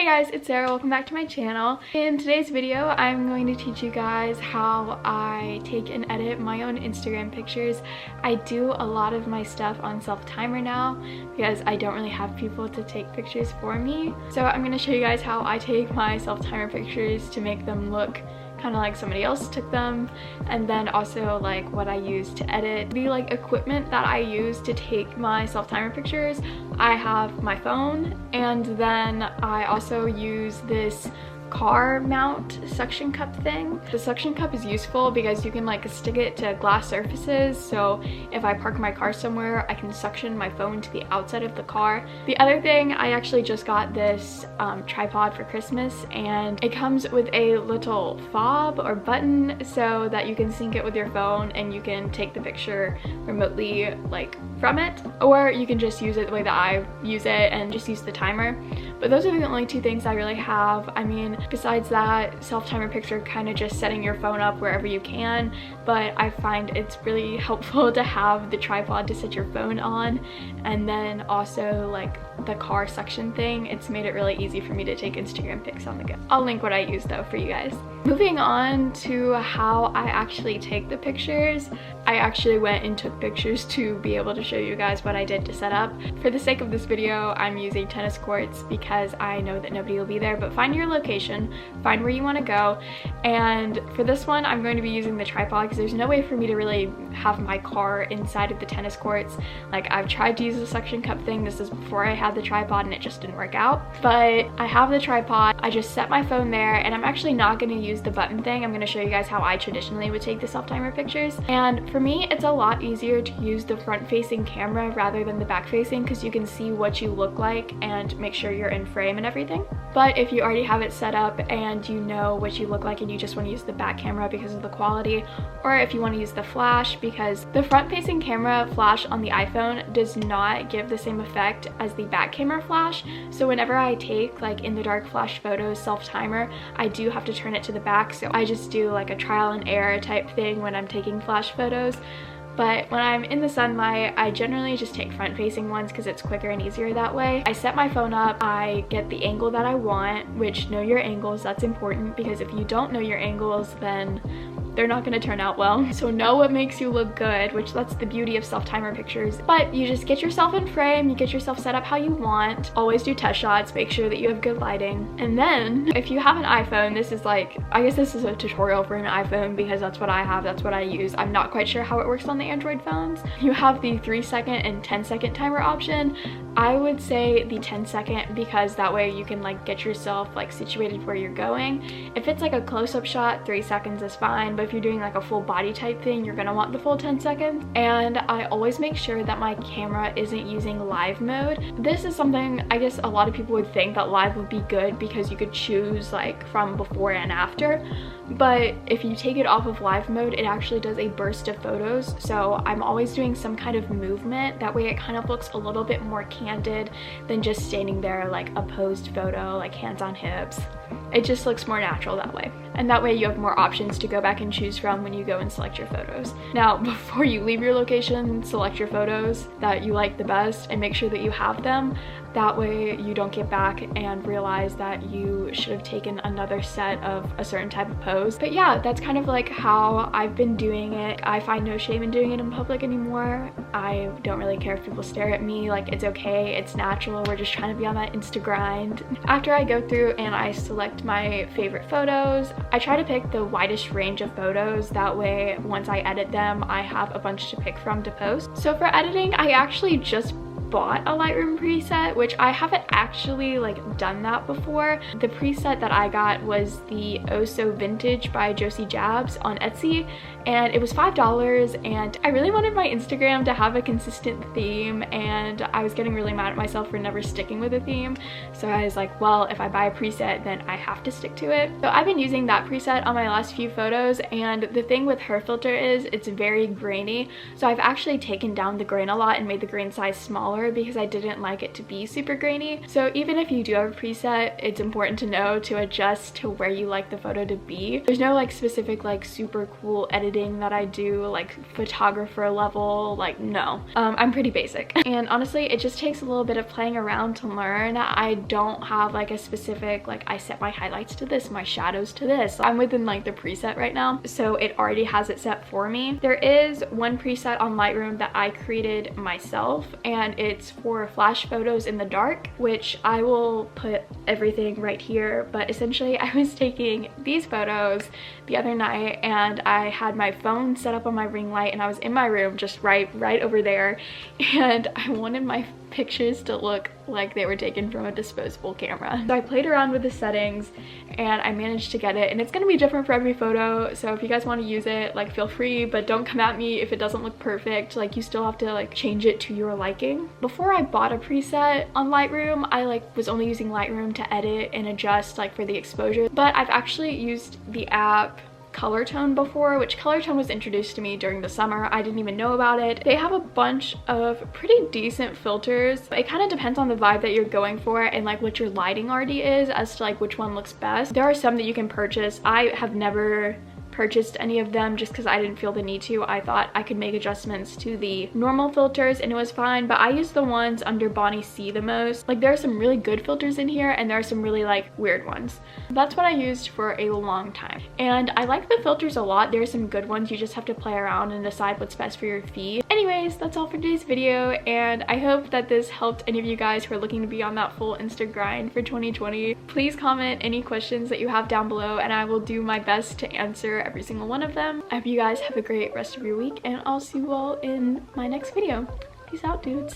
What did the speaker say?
guys, it's Sarah. Welcome back to my channel. In today's video, I'm going to teach you guys how I take and edit my own Instagram pictures. I do a lot of my stuff on self-timer now because I don't really have people to take pictures for me. So I'm going to show you guys how I take my self-timer pictures to make them look kind of like somebody else took them, and then also like what I use to edit. The like equipment that I use to take my self-timer pictures, I have my phone, and then I also use this car mount suction cup thing. The suction cup is useful because you can like stick it to glass surfaces, so if I park my car somewhere I can suction my phone to the outside of the car. The other thing, I actually just got this tripod for Christmas, and it comes with a little fob or button so that you can sync it with your phone and you can take the picture remotely like from it, or you can just use it the way that I use it and just use the timer. But those are the only two things I really have. I mean, besides that, self-timer picture, kind of just setting your phone up wherever you can, but I find it's really helpful to have the tripod to set your phone on, and then also like the car suction thing. It's made it really easy for me to take Instagram pics on the go. I'll link what I use though for you guys. Moving on to how I actually take the pictures, I actually went and took pictures to be able to show you guys what I did to set up. For the sake of this video, I'm using tennis courts because I know that nobody will be there, but find your location, find where you want to go. And for this one, I'm going to be using the tripod because there's no way for me to really have my car inside of the tennis courts. Like, I've tried to use the suction cup thing. This is before I had the tripod and it just didn't work out. But I have the tripod. I just set my phone there, and I'm actually not going to use the button thing. I'm going to show you guys how I traditionally would take the self-timer pictures. And for me, it's a lot easier to use the front-facing camera rather than the back-facing because you can see what you look like and make sure you're in frame and everything. But if you already have it set up and you know what you look like and you just want to use the back camera because of the quality, or if you want to use the flash, because the front-facing camera flash on the iPhone does not give the same effect as the back camera flash. So whenever I take like in the dark flash photos self-timer, I do have to turn it to the back. So I just do like a trial and error type thing when I'm taking flash photos. But when I'm in the sunlight, I generally just take front-facing ones because it's quicker and easier that way. I set my phone up, I get the angle that I want, which know your angles, that's important, because if you don't know your angles, then they're not going to turn out well. So know what makes you look good, which that's the beauty of self-timer pictures. But you just get yourself in frame, you get yourself set up how you want. Always do test shots, make sure that you have good lighting. And then if you have an iPhone, this is like, I guess this is a tutorial for an iPhone because that's what I have, that's what I use. I'm not quite sure how it works on the Android phones. You have the 3-second and 10-second timer option. I would say the 10-second because that way you can like get yourself like situated where you're going. If it's like a close-up shot, 3 seconds is fine, but if you're doing like a full body type thing, you're gonna want the full 10 seconds. And I always make sure that my camera isn't using live mode. This is something I guess a lot of people would think that live would be good because you could choose like from before and after, but if you take it off of live mode, it actually does a burst of photos. So I'm always doing some kind of movement, that way it kind of looks a little bit more candid than just standing there like a posed photo, like hands on hips. It just looks more natural that way, and that way you have more options to go back and choose from when you go and select your photos. Now, before you leave your location, select your photos that you like the best and make sure that you have them. That way you don't get back and realize that you should have taken another set of a certain type of pose. But yeah, that's kind of like how I've been doing it. I find no shame in doing it in public anymore. I don't really care if people stare at me. Like, it's okay, it's natural, we're just trying to be on that Insta grind. After I go through and I select my favorite photos, I try to pick the widest range of photos. That way once I edit them, I have a bunch to pick from to post. So for editing, I actually just bought a Lightroom preset, which I haven't actually like done that before. The preset that I got was the Oh So Vintage by Josie Jabs on Etsy, and it was $5, and I really wanted my Instagram to have a consistent theme, and I was getting really mad at myself for never sticking with a theme. So I was like, well, if I buy a preset, then I have to stick to it. So I've been using that preset on my last few photos, and the thing with her filter is it's very grainy. So I've actually taken down the grain a lot and made the grain size smaller color because I didn't like it to be super grainy. So even if you do have a preset, it's important to know to adjust to where you like the photo to be. There's no like specific like super cool editing that I do, like photographer level, like no. I'm pretty basic. And honestly, it just takes a little bit of playing around to learn. I don't have like a specific, like I set my highlights to this, my shadows to this. I'm within like the preset right now, so it already has it set for me. There is one preset on Lightroom that I created myself, and it's for flash photos in the dark, which I will put everything right here. But essentially I was taking these photos the other night and I had my phone set up on my ring light and I was in my room just right over there, and I wanted my pictures to look like they were taken from a disposable camera. So I played around with the settings and I managed to get it, and it's gonna be different for every photo, so if you guys want to use it, like feel free, but don't come at me if it doesn't look perfect. Like you still have to like change it to your liking. Before I bought a preset on Lightroom, I like was only using Lightroom to edit and adjust like for the exposure, but I've actually used the app Color Tone before, which Color Tone was introduced to me during the summer. I didn't even know about it. They have a bunch of pretty decent filters. It kind of depends on the vibe that you're going for and like what your lighting already is as to like which one looks best. There are some that you can purchase. I have never purchased any of them just because I didn't feel the need to. I thought I could make adjustments to the normal filters and it was fine, but I use the ones under Bonnie C the most. Like there are some really good filters in here and there are some really like weird ones. That's what I used for a long time, and I like the filters a lot. There are some good ones. You just have to play around and decide what's best for your feed. Anyways, that's all for today's video, and I hope that this helped any of you guys who are looking to be on that full Insta grind for 2020. Please comment any questions that you have down below and I will do my best to answer every single one of them. I hope you guys have a great rest of your week, and I'll see you all in my next video. Peace out, dudes.